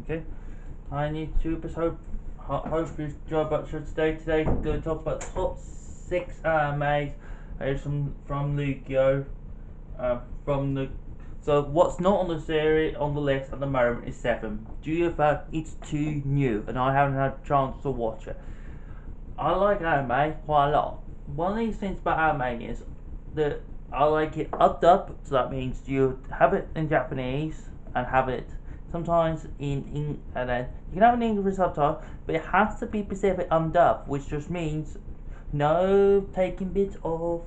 Okay, I need to hope you enjoy about show today. Today, we're going to talk about top 6 animes from Lucio. From the So what's not on the series on the list at the moment is 7. Due to the fact it's too new and I haven't had a chance to watch it. I like anime quite a lot. One of these things about anime is that I like it up, so that means you have it in Japanese and have it sometimes in and then you can have an English subtitle, but it has to be specific undubbed, which just means no taking bits of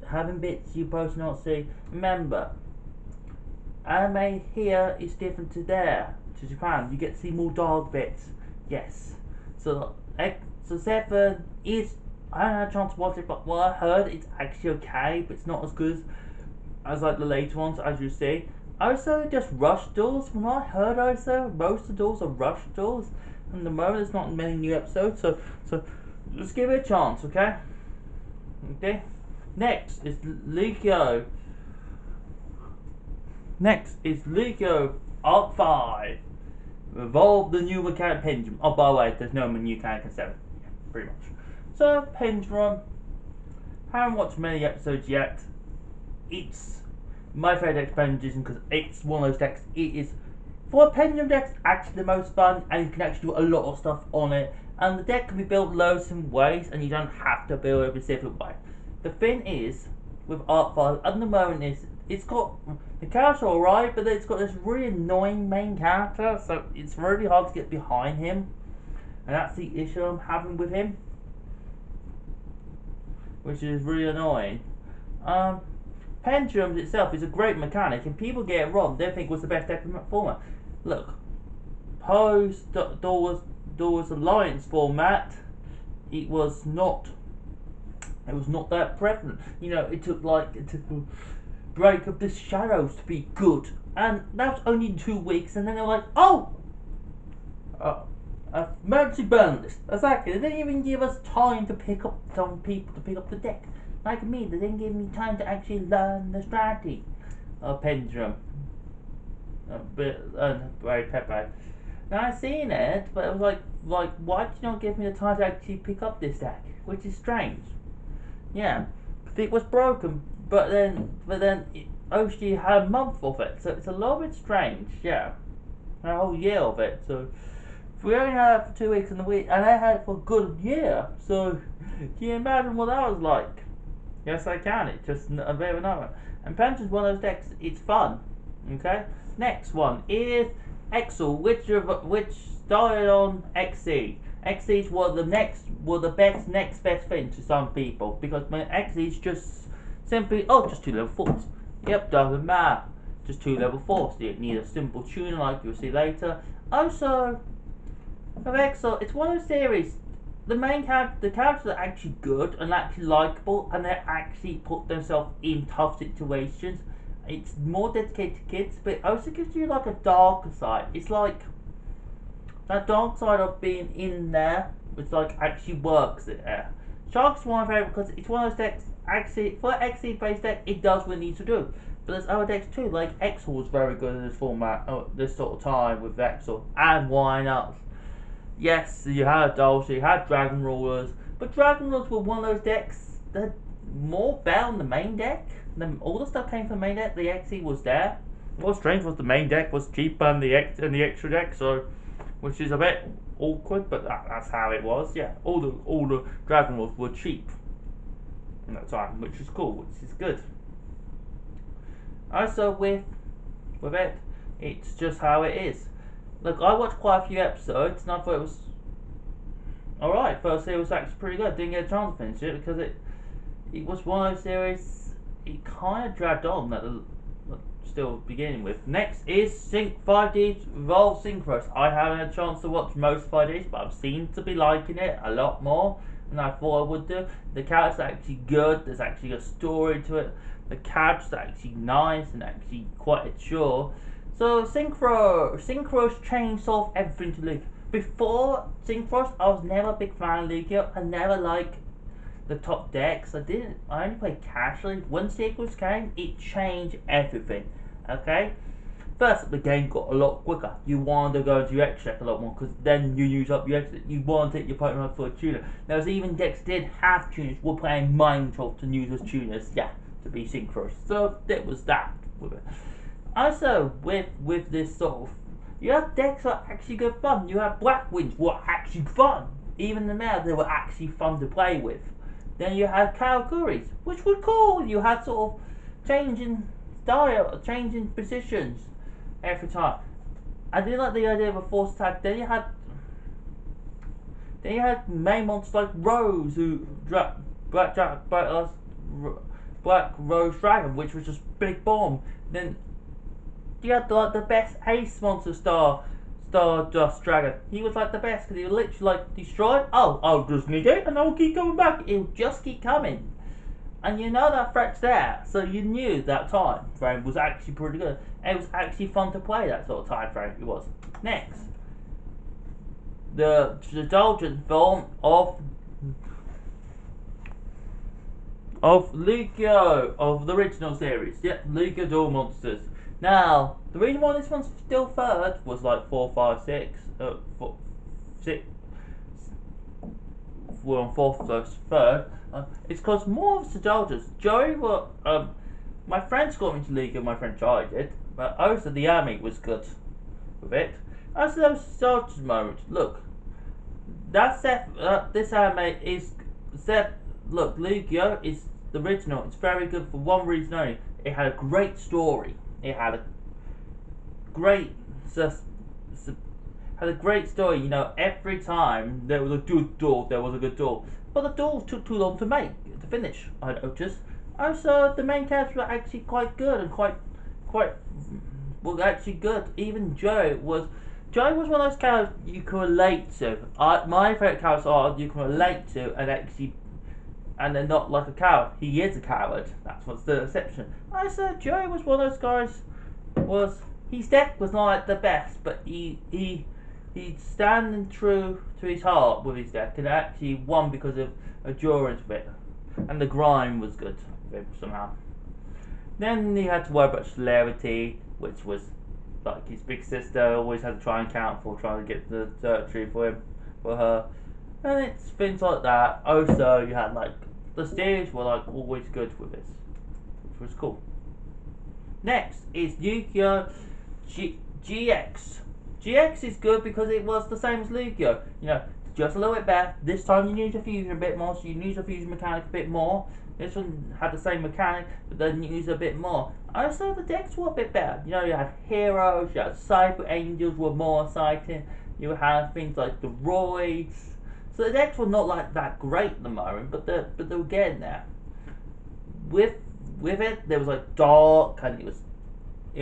having bits you both not see. Remember, anime here is different to there, to Japan. You get to see more dark bits. Yes. So 7 is, I haven't had a chance to watch it, but what I heard it's actually okay, but it's not as good as like the later ones, as you see. Also, just rush doors. From what I heard, also most of the doors are rush doors, and the moment there's not many new episodes. So just give it a chance, okay? Okay. Next is Lucio. Arc 5. Evolve the new mechanic pendulum. Oh, by the way, there's no new mechanic in 7. Yeah, pretty much. So, pendulum. Haven't watched many episodes yet. It's my favourite deck pendulum because it's one of those decks. It is, for a pendulum deck, actually the most fun, and you can actually do a lot of stuff on it. And the deck can be built loads of ways, and you don't have to build it a specific way. The thing is, with Arc 5, at the moment, is it's got the character alright, but it's got this really annoying main character, so it's really hard to get behind him, and that's the issue I'm having with him, which is really annoying. Pendulums itself is a great mechanic, and people get it wrong. They think it was the best deck format. Look, Poe's Doors Alliance format, it was not that prevalent. You know, it took a break of the shadows to be good, and that was only 2 weeks, and then they were like, oh, emergency burn list. Exactly. They didn't even give us time to pick up some people to pick up the deck. Like me, they didn't give me time to actually learn the strategy of Pendulum. Very Pepe. Now I seen it, but it was like, why did you not give me the time to actually pick up this deck? Which is strange. Yeah, it was broken, but then Oshi had a month of it, so it's a little bit strange. Yeah, a whole year of it. So if we only had it for 2 weeks and I had it for a good year. So can you imagine what that was like? Yes, I can. It's just a bit of another. And Pendulum's one of those decks. It's fun. Okay. Next one is Exel, which started on XE. XE is next best thing to some people, because when XE is just simply just 2 level 4s. Yep, doesn't matter. Just 2 level 4s. You need a simple tuner like you'll see later. Also, with Exel, it's one of those series. The characters are actually good and actually likable, and they actually put themselves in tough situations. It's more dedicated to kids, but it also gives you like a darker side. It's like that dark side of being in there, which like actually works there. Shark's one of my favourite because it's one of those decks. Actually, for an XE based deck, it does what it needs to do. But there's other decks too, like Exel was very good in this format, this sort of time with Exel, and why not? Yes, you had Dolce, you had Dragon Rulers, but Dragon Rulers were one of those decks that more better on the main deck. All the stuff came from the main deck. The XE was there. What's strange was the main deck was cheaper than the extra deck, so which is a bit awkward, but that's how it was. Yeah, all the Dragon Rulers were cheap in that time, which is cool, which is good. Also with it, it's just how it is. Look, I watched quite a few episodes and I thought it was alright. First it was actually pretty good. Didn't get a chance to finish it because it was one of those series, it kind of dragged on at the still beginning with. Next is 5D Evolve Synchros. I haven't had a chance to watch most 5Ds, but I've seen to be liking it a lot more than I thought I would do. The characters are actually good, there's actually a story to it. The characters are actually nice and actually quite mature. So Synchros changed sort of everything to Luke. Before Synchros, I was never a big fan of Lucio. I never liked the top decks. I only played casually. When Synchros came, it changed everything. Okay? first the game got a lot quicker. You wanted to go into your extra deck a lot more because then you use up your extra. You want to take your Pokemon for a tuner. Now, even decks did have tuners, were playing Mind Control to use as tuners, yeah, to be synchronous. So that was that with it. Also, with this sort of, you have decks that are actually good fun. You have Black Winds were actually fun. Even the male, they were actually fun to play with. Then you had Karakuris, which were cool. You had sort of changing style, changing positions every time. I did like the idea of a force attack. Then you had main monsters like Rose, who Black Rose Dragon, which was just big bomb. Then you had like the best ace monster Stardust Dragon. He was like the best because he would literally like destroy. Oh, I'll just negate and I'll keep coming back. He'll just keep coming. And you know that threat's there, so you knew that time frame was actually pretty good. And it was actually fun to play that sort of time frame. It was. Next, the indulgent form of Lucio of the original series. Yep, Lucio Duel Monsters. Now, the reason why this one's still third was like 4, 5, 6. 6. We're on fourth, so it's third. It's because more of the Sedaljers. Joey were my friends got into League and my friend Charlie did, but also the army was good with it. Also those Sedaljers moments. Look, that's this anime is Seth. Look, Lucio is the original. It's very good for one reason only. It had a great story. It had a great story. You know, every time there was a good duel, there was a good duel. But the duels took too long to finish, I noticed. Also, the main characters were actually quite good and quite were actually good. Even Joey was one of those characters you can relate to. My favourite characters are you can relate to and they're not like a coward. He is a coward. That's what's the exception. Also, Joey was one of those guys. His deck was not like the best, but he's standing true to his heart with his deck and actually won because of endurance of it. And the grind was good with him somehow. Then he had to worry about celerity, which was like his big sister always had to try and count for trying to get the territory for her. And it's things like that. Also, you had like the series were like always good with this, which was cool. Next is Yu-Gi-Oh! GX. GX is good because it was the same as Lucio. You know, just a little bit better. This time you use the fusion a bit more, so you use the fusion mechanic a bit more. This one had the same mechanic, but then you use a bit more. Also, the decks were a bit better. You know, you had heroes, you had Cyber Angels were more exciting. You had things like the Roids. So the decks were not like that great at the moment, but they were getting there. With it, there was like dark, and it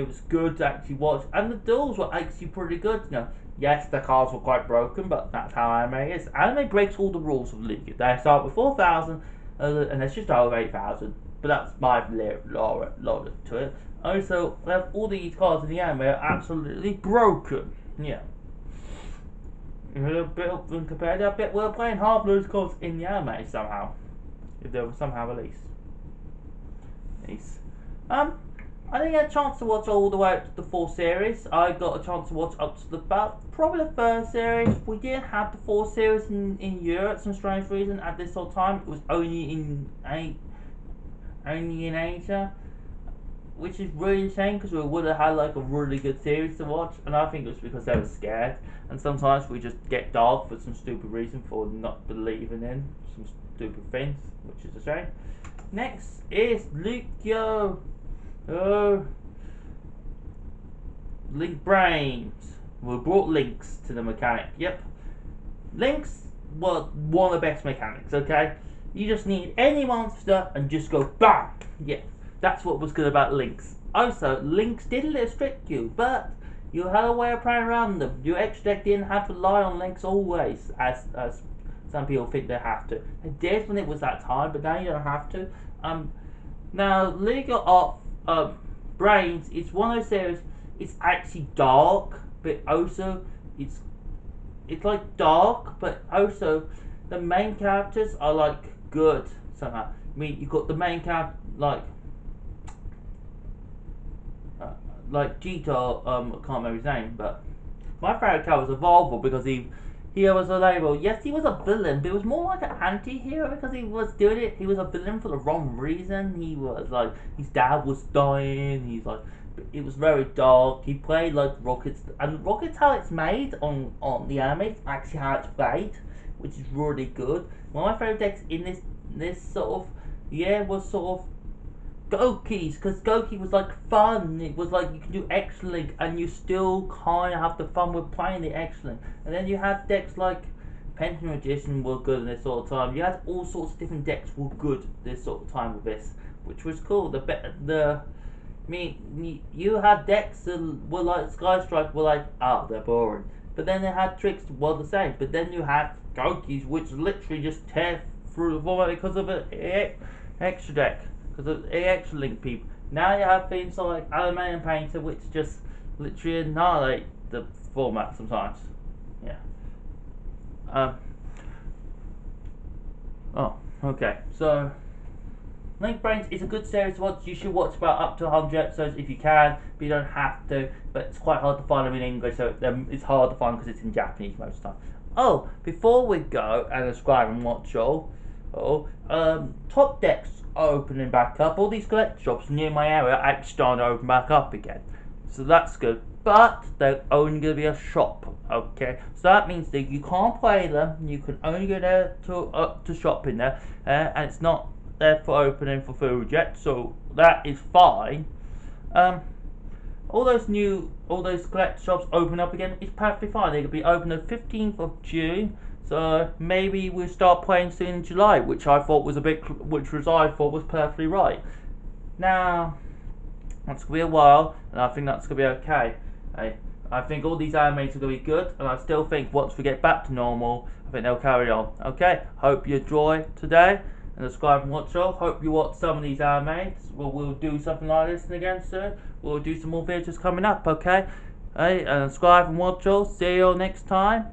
was good to actually watch, and the duels were actually pretty good. You know, yes, the cards were quite broken, but that's how anime is. Anime breaks all the rules of League. They start with 4,000, and it's just over 8,000. But that's my logic to it. Also, all these cards in the anime are absolutely broken. Yeah. Compared to, I bet we're playing half those cards in the anime somehow, if they were somehow released. Nice. I didn't get a chance to watch all the way up to the 4th series. I got a chance to watch up to probably the 3rd series. We didn't have the 4th series in Europe for some strange reason at this sort of time. It was only in Asia, which is really a shame because we would have had like a really good series to watch. And I think it was because they were scared. And sometimes we just get dark for some stupid reason for not believing in some stupid things, which is a shame. Next is Lucio. Link Brains. We brought links to the mechanic. Yep. Links were one of the best mechanics, okay? You just need any monster and just go BAM! Yeah. That's what was good about links. Also, links didn't restrict you, but you had a way of playing around them. Your extra deck didn't have to rely on links always, as some people think they have to. They did when it was that time, but now you don't have to. Now, League of Brains is one of those series. It's actually dark, but also it's like dark, but also the main characters are like good somehow. I mean, you've got the main character like like Gito, I can't remember his name, but my favourite character was Volvo because he was a label. Yes, he was a villain, but it was more like an anti-hero because he was doing it. He was a villain for the wrong reason. He was like his dad was dying. He's like it was very dark. He played like Rockets, and Rockets how it's made on the anime, actually how it's played, which is really good. One of my favourite decks in this sort of was sort of Goki's, because Goki was like fun. It was like you can do X-Link and you still kind of have the fun with playing the X-Link. And then you had decks like Pentagon Magician were good in this sort of time. You had all sorts of different decks were good this sort of time with this, which was cool. You had decks that were like Sky Strike were like they're boring. But then they had tricks were the same. But then you had Goki's which literally just tear through the format because of an extra deck. Because it actually link people. Now you have things like Aluminium Painter, which just literally annihilate the format sometimes. Yeah. Oh, okay. So, Link Brains is a good series to watch. You should watch about up to 100 episodes if you can, but you don't have to. But it's quite hard to find them in English, so it's hard to find because it's in Japanese most of the time. Oh, before we go and subscribe and watch all, top decks are opening back up. All these collect shops near my area are actually starting to open back up again, so that's good. But they're only going to be a shop, okay? So that means that you can't play them. You can only go there to shop in there, and it's not there for opening for food yet. So that is fine. All those collect shops open up again. It's perfectly fine. They're going to be open the 15th of June. So maybe we'll start playing soon in July, which I thought was perfectly right. Now, that's gonna be a while, and I think that's gonna be okay. I think all these animes are gonna be good, and I still think once we get back to normal, I think they'll carry on. Okay, hope you enjoy today, and subscribe and watch all. Hope you watch some of these animes. We'll do something like this again soon. We'll do some more videos coming up. Okay, and subscribe and watch all. See you all next time.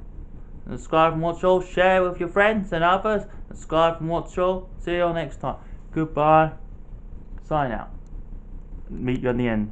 Subscribe and watch all, share with your friends and others. Subscribe and watch all. See you all next time. Goodbye. Sign out. Meet you at the end.